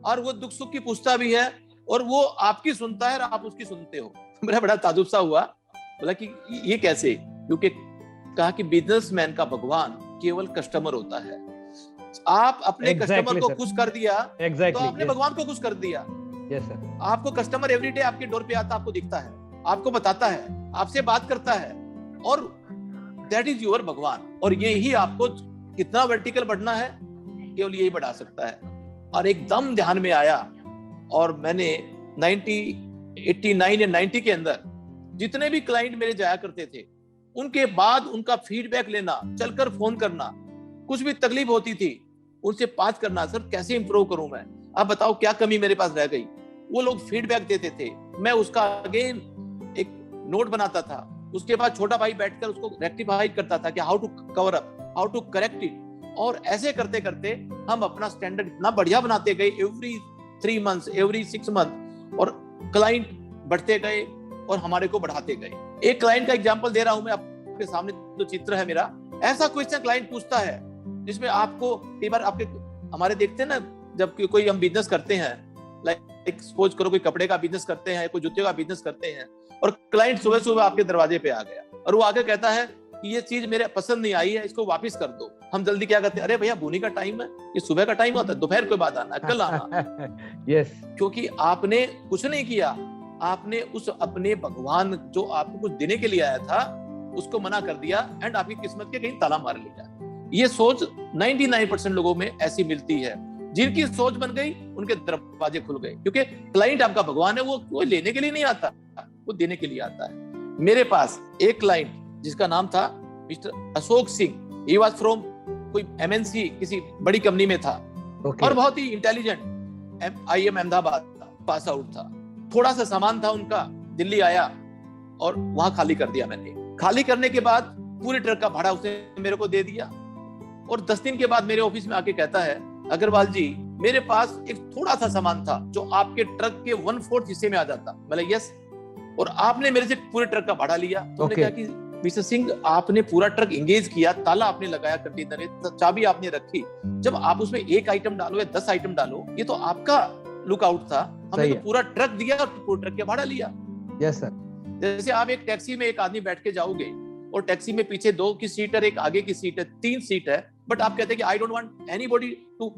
और वो दुख सुख की पूछता भी है और वो आपकी सुनता है और आप उसकी सुनते हो। मेरा बड़ा ताजुब सा हुआ, बोला कि ये कैसे? क्योंकि कहा कि बिजनेसमैन का भगवान केवल कस्टमर होता है। आप अपने कस्टमर को खुश कर दिया तो आपने भगवान को खुश कर दिया।
Yes, sir.
आपको कस्टमर एवरी डे आपके डोर पे आता, आपको दिखता है, आपको बताता है, आपसे बात करता है और दैट इज योर भगवान। और यही आपको कितना वर्टिकल बढ़ना है केवल यही बढ़ा सकता है। और एकदम ध्यान में आया और मैंने 89 या 90 के अंदर जितने भी क्लाइंट मेरे जाया करते थे उनके बाद उनका फीडबैक लेना, चलकर फोन करना, कुछ भी तकलीफ होती थी उनसे बात करना, सर कैसे इंप्रूव करूं मैं, आप बताओ क्या कमी मेरे पास रह गई। वो लोग फीडबैक देते थे, मैं उसका अगेन एक नोट बनाता था, उसके बाद छोटा भाई बैठकर उसको रेक्टिफाई करता था कि how to cover up, how to correct it. और ऐसे करते करते हम अपना स्टैंडर्ड इतना बढ़िया बनाते गए, एवरी 3 months, एवरी 6 months, और क्लाइंट बढ़ते गए और हमारे को बढ़ाते गए। एक क्लाइंट का एग्जांपल दे रहा हूं मैं आपके सामने, जो चित्र है मेरा, ऐसा क्वेश्चन क्लाइंट पूछता है जिसमें आपको कई बार आपके हमारे देखते हैं ना, जब कोई हम बिजनेस करते हैं, लाइक सपोज करो कोई कपड़े का बिजनेस करते हैं, कोई जूते का बिजनेस करते हैं और क्लाइंट सुबह सुबह आपके दरवाजे पे आ गया और वो आके कहता है कि ये चीज मेरे पसंद नहीं आई है, इसको वापस कर दो। हम जल्दी क्या करते हैं, अरे भैया बोनी का टाइम है, ये सुबह का टाइम होता है, दोपहर के बाद आना, कल आना।
यस,
क्योंकि आपने कुछ नहीं किया, आपने उस अपने भगवान जो आपको कुछ देने के लिए आया था उसको मना कर दिया एंड आपकी किस्मत के कहीं ताला मार लिया। ये सोच 99% लोगों में ऐसी मिलती है। जिनकी सोच बन गई उनके दरवाजे खुल गए, क्योंकि क्लाइंट आपका भगवान है, वो लेने के लिए नहीं आता, वो देने के लिए आता है। मेरे पास एक क्लाइंट जिसका नाम था mister Ashok Singh, he was from कोई MNC किसी बड़ी कंपनी में था और बहुत ही intelligent, IIM Ahmedabad pass out था। थोड़ा सा सामान था उनका, दिल्ली आया और वहां खाली कर दिया मैंने। खाली करने के बाद पूरे ट्रक का भाड़ा उसने मेरे को दे दिया और 10 दिन के बाद मेरे ऑफिस में आके कहता है, अग्रवाल जी मेरे पास एक थोड़ा सा सामान था जो आपके ट्रक के 1/4 हिस्से में आ जाता। बोला यस, और आपने मेरे से पूरे ट्रक का भाड़ा लिया। तो मैंने कहा कि मिस्टर सिंह, आपने पूरा ट्रक एंगेज किया, ताला आपने लगाया कंटेनर में, चाबी आपने रखी, जब आप उसमें एक आइटम डालो या 10 आइटम डालो, ये तो आपका लुकआउट था, हमने तो पूरा ट्रक दिया और पूरे ट्रक का भाड़ा लिया।
Yes sir.
जैसे आप एक टैक्सी में एक आदमी बैठ के जाओगे और टैक्सी में पीछे 2 की सीट है, एक आगे की सीट है, 3 सीट है, बट आप कहते हैं कि I don't want anybody to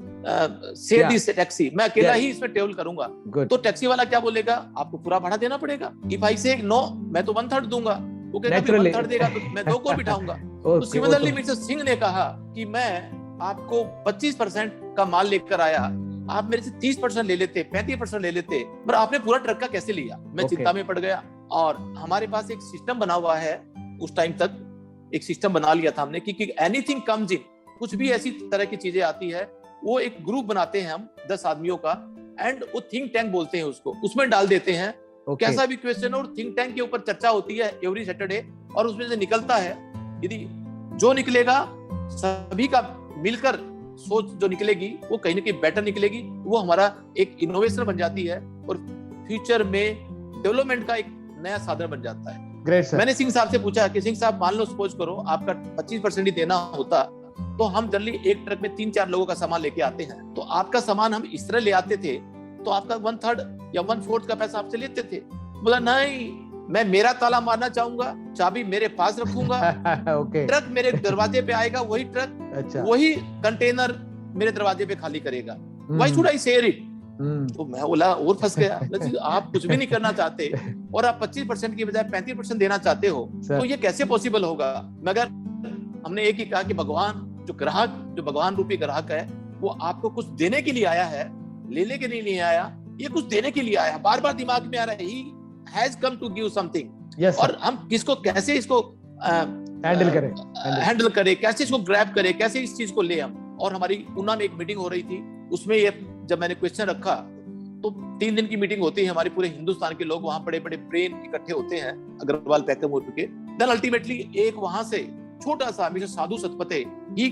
share this taxi, मैं अकेला ही इसमें ट्रेवल करूंगा। तो टैक्सी वाला क्या बोलेगा? आपको पूरा भाड़ा देना पड़ेगा। इफ आई से नो, मैं तो 1/3 दूंगा, वो कहेगा 1/3 देगा तो मैं 2 को बिठाऊंगा। तो सिमिलरली मिस्टर सिंह ने कहा कि मैं आपको 25% का माल लेकर आया, आप मेरे से 30% ले लेते, 35% ले लेते, पर आपने पूरा ट्रक का कैसे लिया? मैं चिंता में पड़ गया। और हमारे पास एक सिस्टम बना हुआ है, उस टाइम तक एक सिस्टम बना लिया था हमने कि एनीथिंग कम्स इन, कुछ भी ऐसी तरह की चीजें आती है, वो एक ग्रुप बनाते हैं हम 10 आदमियों का, एंड वो थिंक टैंक बोलते हैं उसको, उसमें डाल देते हैं। कैसा भी क्वेश्चन हो, और थिंक टैंक के ऊपर चर्चा होती है एवरी सैटरडे, और उसमें से निकलता है, यदि जो निकलेगा सभी का मिलकर सोच जो निकलेगी वो कहीं ना कहीं बेटर निकलेगी, वो हमारा एक इनोवेशन बन जाती है और फ्यूचर में डेवलपमेंट का एक नया साधन बन जाता है।
Great sir.
मैंने सिंह साहब से पूछा कि सिंह साहब, मान लो सपोज करो आपका 25% ही देना होता, तो हम जनरली एक ट्रक में 3-4 लोगों का सामान लेके आते हैं, तो आपका सामान हम इस तरह ले आते थे तो आपका 1/3 या 1/4 का पैसा आपसे लेते थे। बोला नहीं, मैं मेरा ताला मारना चाहूंगा, चाबी मेरे पास रखूंगा, ट्रक मेरे दरवाजे पे आएगा, वही ट्रक वही कंटेनर मेरे दरवाजे पे खाली करेगा। Why should I share it? तो मैं बोला और फंस गया। आप कुछ भी नहीं करना चाहते और आप 25% की बजाय 35% देना चाहते हो, तो ये कैसे पॉसिबल होगा? मगर हमने एक ही कहा कि भगवान जो ग्राहक, जो भगवान रूपी ग्राहक है, वो आपको कुछ देने के लिए आया है, लेने के लिए नहीं आया, ये कुछ देने के लिए आया। बार बार दिमाग में आ रहा है, he has come to give something। yes, और हम किसको कैसे इसको हैंडल करें, कैसे इसको ग्रैब करें, कैसे इस चीज को ले हम। और हमारी ऊना में एक मीटिंग हो रही थी, उसमें ये जब मैंने क्वेश्चन रखा तो 3 दिन की मीटिंग होती है, हमारे पूरे हिंदुस्तान के लोग वहां बड़े बड़े ब्रेन इकट्ठे होते हैं अग्रवाल पैकम हो चुके। देन अल्टीमेटली एक वहां से छोटा सा mister Sadhu Satpathe, he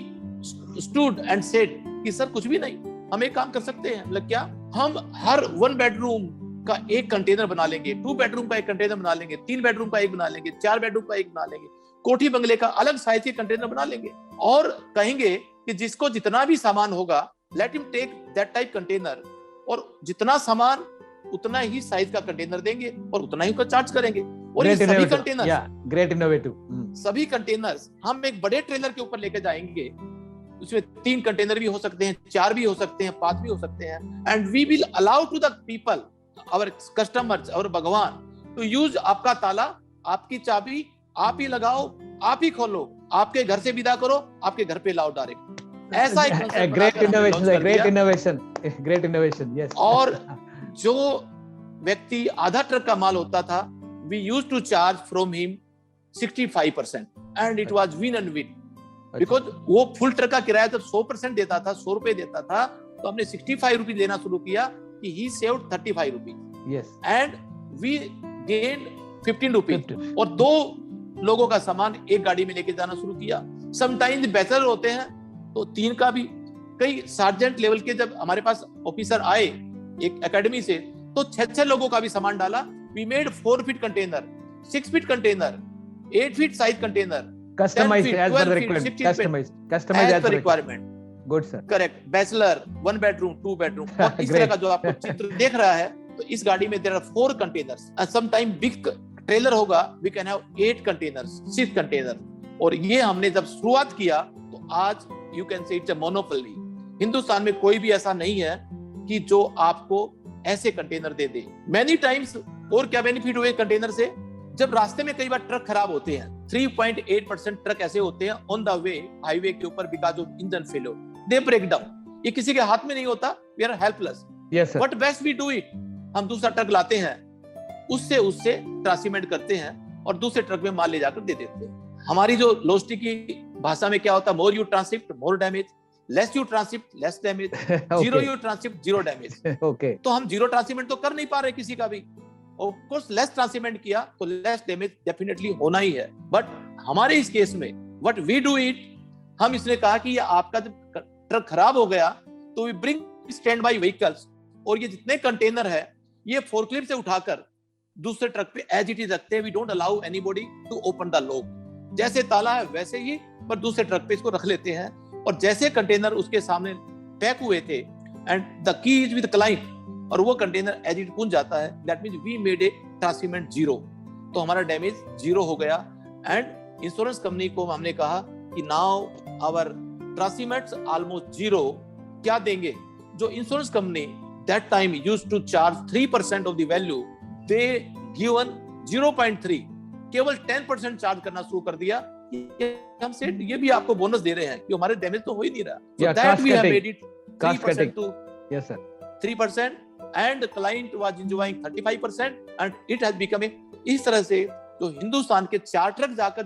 stood and said कि सर कुछ भी नहीं, हम एक काम कर सकते हैं। मतलब क्या? हम हर 1 बेडरूम का एक कंटेनर बना लेंगे, 2 बेडरूम का एक कंटेनर बना लेंगे, 3 बेडरूम का एक बना लेंगे, 4 बेडरूम का एक बना लेंगे, कोठी बंगले का अलग साइज के कंटेनर बना लेंगे, और कहेंगे कि जिसको जितना भी सामान होगा, let him take that type container, और जितना सामान उतना ही साइज का कंटेनर देंगे और उतना ही उसका चार्ज करेंगे। और ये सभी कंटेनर,
ग्रेट इनोवेटिव,
सभी कंटेनर्स हम एक बड़े ट्रेलर के ऊपर लेके जाएंगे, उसमें 3 कंटेनर भी हो सकते हैं, 4 भी हो सकते हैं, 5 भी हो सकते हैं, and we will allow to the people, our customers, और भगवान, टू यूज आपका ताला, आपकी चाबी आप ही लगाओ, आप ही खोलो, आपके घर से विदा करो, आपके घर पे लाओ डायरेक्ट। ऐसा एक
ग्रेट इनोवेशन, यस।
और जो व्यक्ति आधा ट्रक का माल होता था, we used to charge from him 65% and it was win and win, because वो फुल ट्रक का किराया जब 100% देता था, 100 रुपए देता था, तो हमने 65 रुपीज लेना शुरू किया कि he saved 35 rupees, yes, and we gained 15 rupees, और 2 लोगों का सामान एक गाड़ी में लेके जाना शुरू किया। समटाइम्स बैचलर होते हैं तो 3 का भी, कई सार्जेंट लेवल के जब हमारे पास ऑफिसर आए एक एकेडमी से, तो 6 लोगों का भी सामान डाला। We made 4 feet container, 6 feet container, 8 feet size container,
customized as per the requirement, customized as per requirement. Good sir.
Correct. Bachelor, 1 bedroom, 2 bedroom, और इस तरह का जो आपको चित्र देख रहा है, तो इस गाड़ी में there are 4 containers, and sometime big trailer होगा, we can have 8 containers, 6 container, और ये हमने जब शुरुआत किया तो आज you can say it's a monopoly। Hindustan में कोई भी ऐसा नहीं है कि जो आपको ऐसे कंटेनर दे दे। Many times और क्या बेनिफिट हुए कंटेनर से? जब रास्ते में कई बार ट्रक खराब होते हैं, 3.8% ट्रक ऐसे होते हैं ऑन द वे, हाईवे के ऊपर, because of engine failure, they break down. ये किसी के हाथ में नहीं होता, we are helpless.
Yes sir.
What best we do it, हम दूसरा ट्रक लाते हैं, उससे ट्रांसमिट करते हैं और दूसरे ट्रक में माल ले जाकर दे देते हैं। हमारी जो लॉजिस्टिक की भाषा में क्या होता है, more you transshipped more damage, less you transshipped less damage, zero you transshipped zero damage. Okay, तो हम जीरो ट्रांसशिपमेंट तो कर नहीं पा रहे किसी का भी। ऑफ कोर्स लेस ट्रांसशिपमेंट किया तो लेस डैमेज डेफिनेटली होना ही है, बट हमारे इस केस में व्हाट वी डू इट, हम इसने कहा कि ये आपका जब ट्रक खराब हो गया तो we bring standby vehicles, और ये जितने कंटेनर है ये फोर्कलिफ्ट से उठाकर दूसरे ट्रक पे एज इट इज रखते हैं। We don't allow anybody to open the lock. जैसे ताला है वैसे ही पर दूसरे ट्रक पे इसको रख लेते हैं, और जैसे कंटेनर उसके सामने पैक हुए थे and the key is with client, और वो कंटेनर एज इट पहुंच जाता है, that means we made a transshipment zero. तो हमारा डैमेज जीरो हो गया। एंड इंश्योरेंस कंपनी को हमने कहा कि now our transpayments almost zero. क्या देंगे? जो insurance company that time used to charge 3% of the value, they given 0.3, केवल 10% चार्ज करना शुरू कर दिया। हम सेड ये भी आपको बोनस दे रहे हैं कि हमारे डैमेज तो हो ही नहीं रहा। So that we have made it 3% to
yes sir
3%, and the client was enjoying 35%, and it has become a, इस तरह से जो हिंदुस्तान के 4 ट्रक जाकर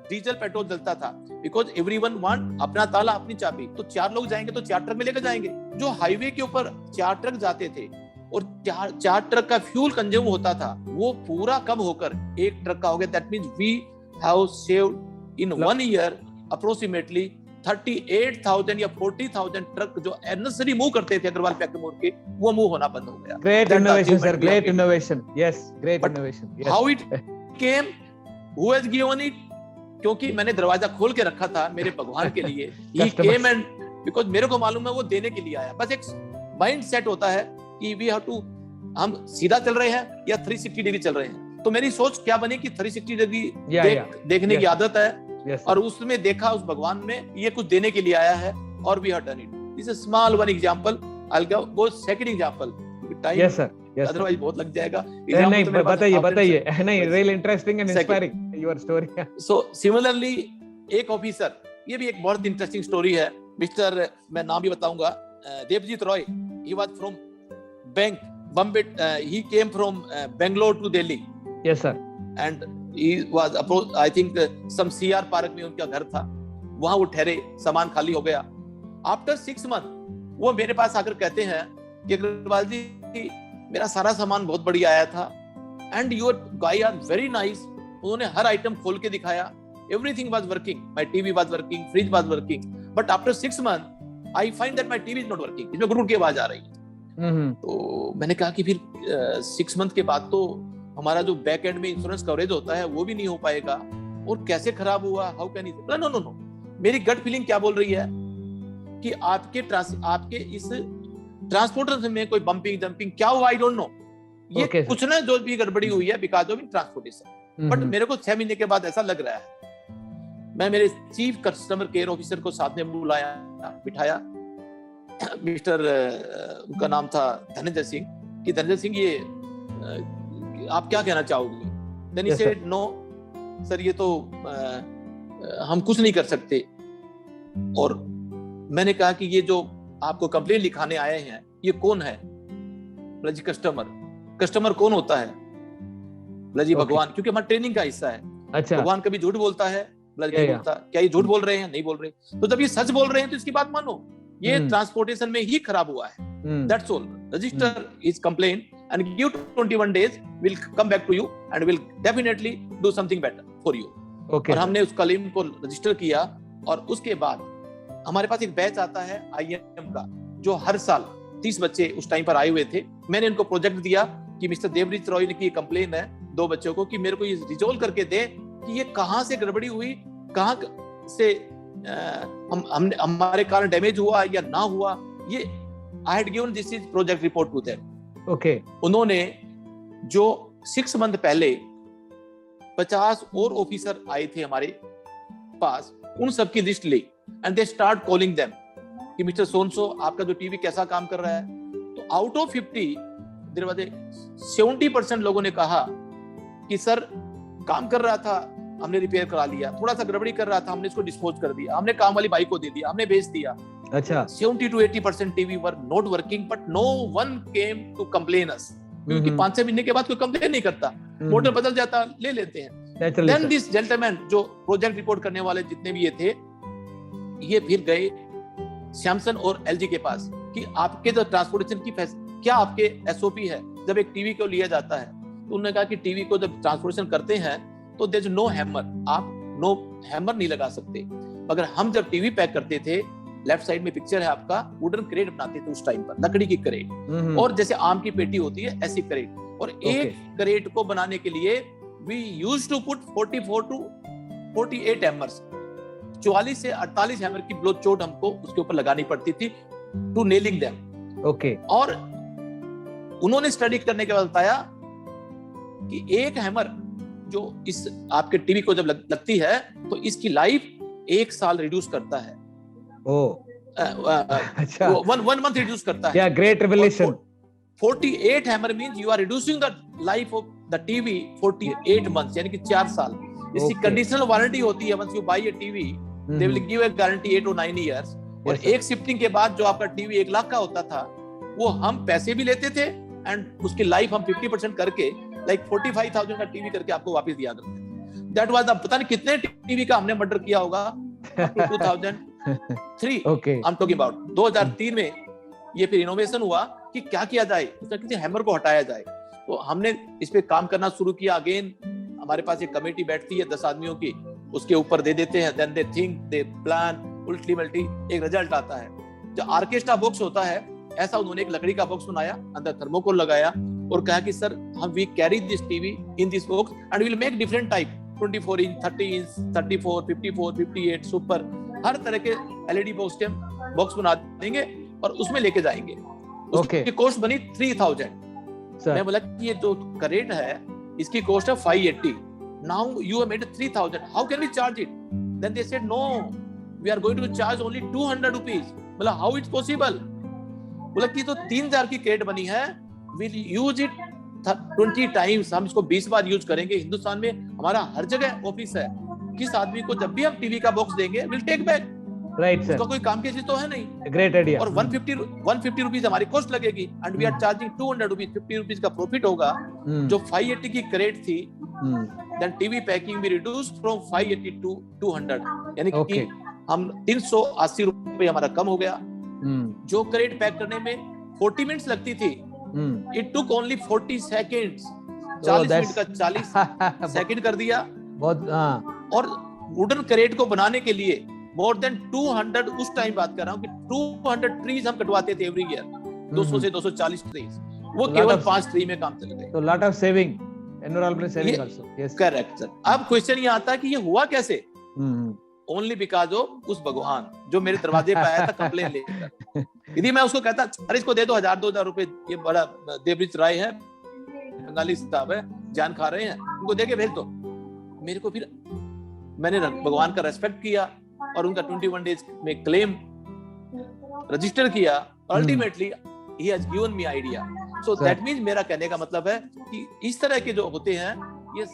डीजल पेट्रोल जलता था, बिकॉज एवरीवन वांट अपना ताला अपनी चाबी, तो 4 लोग जाएंगे तो 4 ट्रक में लेकर जाएंगे। जो हाईवे के ऊपर 4 ट्रक जाते थे और 4 ट्रक का फ्यूल कंज्यूम होता था, वो पूरा कम होकर 1 ट्रक का हो गया। That means we have saved in 1 year approximately 38,000 या 40,000 ट्रक जो एननेसरी मूव करते थे अग्रवाल फैक्ट्री मोड़ के, वो मूव होना बंद हो गया।
Great innovation sir, great innovation. Yes, great innovation. Yes.
How it came, who has given it? क्योंकि मैंने दरवाजा खोल के रखा था मेरे भगवान के लिए। He came and because मेरे को मालूम है वो देने के लिए आया। बस एक माइंड सेट होता है कि we have to, हम सीधा चल रहे हैं या 360 डिग्री चल रहे हैं। तो मेरी सोच क्या बनी कि 360 डिग्री देखने की आदत है, और उसमें देखा उस भगवान में ये कुछ देने के लिए आया है, और we have done it. This is a small one example. I'll go second example. Time,
yes sir. Yes.
Otherwise बहुत लग जाएगा।
नहीं बताइए नहीं, really interesting and inspiring your story.
So similarly एक ऑफिसर, ये भी एक बहुत इंटरेस्टिंग स्टोरी है। मिस्टर, मैं नाम भी बताऊंगा, Devjit Roy. He was from Bombay. He came from Bangalore to Delhi.
Yes sir.
And he was I think some CR park में उनका घर था, वहां वो ठहरे, सामान खाली हो गया। आफ्टर 6 मंथ वो मेरे पास आकर कहते हैं कि अग्रवाल जी मेरा सारा सामान बहुत बढ़िया आया था, and your guy are very nice. उन्होंने हर आइटम खोल के दिखाया, everything was working, my TV was working, fridge was working, but after 6 month I find that my TV is not working, इसमें गुड़गुड़ की आवाज आ रही है। तो मैंने कहा कि फिर 6 मंथ के बाद तो हमारा जो बैक एंड में इंश्योरेंस कवरेज होता है वो भी नहीं हो पाएगा, और कैसे खराब हुआ, हाउ कैन इट? नो, मेरी गट फीलिंग क्या बोल रही है कि आपके इस ट्रांसपोर्टेशन में कोई बम्पिंग जंपिंग क्या हुआ, आई डोंट नो, ये कुछ ना जो भी गड़बड़ी हुई है बिकॉज ऑफ ट्रांसपोर्टेशन। बट मेरे को 6 महीने के बाद ऐसा लग रहा है। मैं मेरे चीफ कस्टमर केयर ऑफिसर को साथ में बुलाया, बिठाया, मिस्टर उनका नाम था धनंजय सिंह, कि धनंजय सिंह ये आप क्या कहना चाहोगे? Then he said no sir, ये तो हम कुछ नहीं कर सकते। और मैंने कहा कि ये जो आपको कंप्लेंट लिखाने आए हैं ये कौन है? बोला जी कस्टमर कौन होता है? बोला जी भगवान, क्योंकि हमारा ट्रेनिंग का हिस्सा है। अच्छा, भगवान कभी झूठ बोलता है? बोला जी नहीं बोलता। क्या ये झूठ बोल रहे हैं? नहीं बोल रहे। तो जब ये सच बोल रहे हैं तो इसकी बात मानो, ये ट्रांसपोर्टेशन में ही खराब हुआ है। That's all. Register his complaint and give 21 days. We'll come back to you and we'll definitely do something better for you. Okay. और हमने उस क्लेम को रजिस्टर किया, और उसके बाद हमारे पास एक बैच आता है IIM का, जो हर साल 30 बच्चे उस टाइम पर आए हुए थे। मैंने इनको प्रोजेक्ट दिया कि मिस्टर देवजीत रॉय ने की कंप्लेन है 2 बच्चों को, कि मेरे को ये रिजोल्व करके दे कि ये कहाँ से गड़बड़ी हुई, कहाँ से हमारे कारण डैमेज हुआ या ना हुआ। ये I had given this project report to them.
Okay.
उन्होंने जो 6 मंथ पहले 50 और ऑफिसर आए थे हमारे पास, उन सब की लिस्ट ली, and they start calling them कि मिस्टर सोनसो आपका जो टीवी कैसा काम कर रहा है। तो आउट ऑफ 50 देयर वाज 70% लोगों ने कहा कि सर काम कर रहा था, हमने रिपेयर करा लिया, थोड़ा सा गड़बड़ी कर रहा था, हमने इसको डिस्पोज कर दिया, हमने काम वाली बाइक को दे दिया, हमने बेच दिया।
अच्छा,
70 to 80% TV were not working, but no one came to complain us, क्योंकि 5-6 महीने के बाद कोई कंप्लेन नहीं करता, मोटर बदल जाता, ले लेते हैं। देन दिस जेंटलमैन, जो प्रोजेक्ट रिपोर्ट करने वाले जितने भी ये थे, ये फिर गए सैमसंग और एलजी के पास कि आपके जो ट्रांसपोर्टेशन की क्या आपके एसओपी है जब एक टीवी को लिया जाता है। तो उन्होंने कहा कि टीवी को जब ट्रांसपोर्टेशन करते हैं तो देयर इज नो हैमर, आप नो हैमर नहीं लगा सकते। मगर हम जब टीवी पैक करते थे लेफ्ट साइड में पिक्चर है आपका, वुडन क्रेट बनाते थे उस टाइम पर, लकड़ी की क्रेट, और जैसे आम की पेटी होती है ऐसी क्रेट, और एक क्रेट को बनाने के लिए we used to put 44 to 48 hammers, 44 से 48 हैमर की ब्लो चोट हमको उसके ऊपर लगानी पड़ती थी टू नेलिंग देम।
ओके।
और उन्होंने स्टडी करने के बाद बताया कि एक हैमर जो इस आपके टीवी को जब लगती है तो इसकी लाइफ 1 साल रिड्यूस करता है।
अच्छा,
1 month रिड्यूस करता है।
Yeah, great revelation.
48 hammer means you are reducing the life of the TV 48 months, यानी कि 4 साल। इसकी कंडीशनल वारंटी होती है, once you buy a TV they will give a guarantee 8 or 9 years। और एक शिफ्टिंग के बाद जो आपका टीवी 1 लाख का होता था वो हम पैसे भी लेते थे एंड उसकी लाइफ हम 50% करके लाइक 45,000 का टीवी करके आपको वापस दिया करते थे। दैट वाज द, पता नहीं कितने टीवी का हमने मर्डर किया होगा 2003।
Okay.
I'm talking about 2003 में ये फिर इनोवेशन हुआ कि क्या किया जाए, किसी हैमर को हटाया जाए। तो हमने इस पे काम करना शुरू किया। अगेन हमारे पास एक कमेटी बैठती है 10 आदमियों की, उसके ऊपर दे देते हैं, then they think, they plan, ultimately एक रिजल्ट आता है। जो ऑर्केस्ट्रा बॉक्स होता है ऐसा उन्होंने एक लकड़ी का बॉक्स बनाया, अंदर थर्मोकोल लगाया और कहा कि सर हम we carry this TV in this box and will make different type, 24 inch, 30 inch, 34, 54, 58, super, हर तरह के एलईडी बॉक्स बना देंगे और उसमें लेके जाएंगे। उसकी कॉस्ट बनी 3000। मैं बोला कि ये जो करेट है इसकी कॉस्ट है 580। Now you have made 3000, how can we charge it? Then they said no, we are going to charge only 200 rupees. बोला हाउ इट्स पॉसिबल? बोला कि तो 3000 की क्रेट बनी है, विल यूज इट 20 टाइम्स, हम इसको 20 बार यूज करेंगे। हिंदुस्तान में हमारा हर जगह ऑफिस है, किस आदमी को जब भी हम टीवी का बॉक्स देंगे will take back.
Right sir,
उसका कोई काम की चीज तो है नहीं।
Great idea.
और 150 रुपीज हमारी कॉस्ट लगेगी and we are charging 200 rupees, 50 rupees का प्रॉफिट होगा। जो 580 की क्रेट थी, देन टीवी पैकिंग भी रिड्यूस फ्रॉम 580 टू 200, यानी कि हम 380 रुपए हमारा कम हो गया। जो क्रेट पैक करने में 40 मिनट्स लगती थी, it took only 40 seconds, 40 minute का 40 सेकंड कर दिया।
बहुत।
और वुडन क्रेट को बनाने के लिए मोर देन 200, उस टाइम बात कर रहा हूँ कि 200 ट्रीज हम कटवाते थे एवरी ईयर, 200 से 240 ट्रीज, वो केवल 5 ट्री में काम चल गए।
तो lot of saving, environmental saving also. Yes,
correct sir. अब क्वेश्चन ये आता है कि ये हुआ कैसे? ओनली बिकॉज ऑफ उस भगवान जो मेरे दरवाजे पे आया था कंप्लेन लेकर। यदि मैं उसको कहता अरे इसको दे दो 1000-2000 रुपए, ये बड़ा देवरिच राय है, बंगाली साहब है, जान खा रहे हैं, उनको दे के भेज दो, मेरे को फिर मैंने भगवान का रेस्पेक्ट किया और उनका 21 डेज में क्लेम रजिस्टर किया। Ultimately he has given me idea. So that means, मेरा कहने का मतलब है कि इस तरह के जो होते हैं ये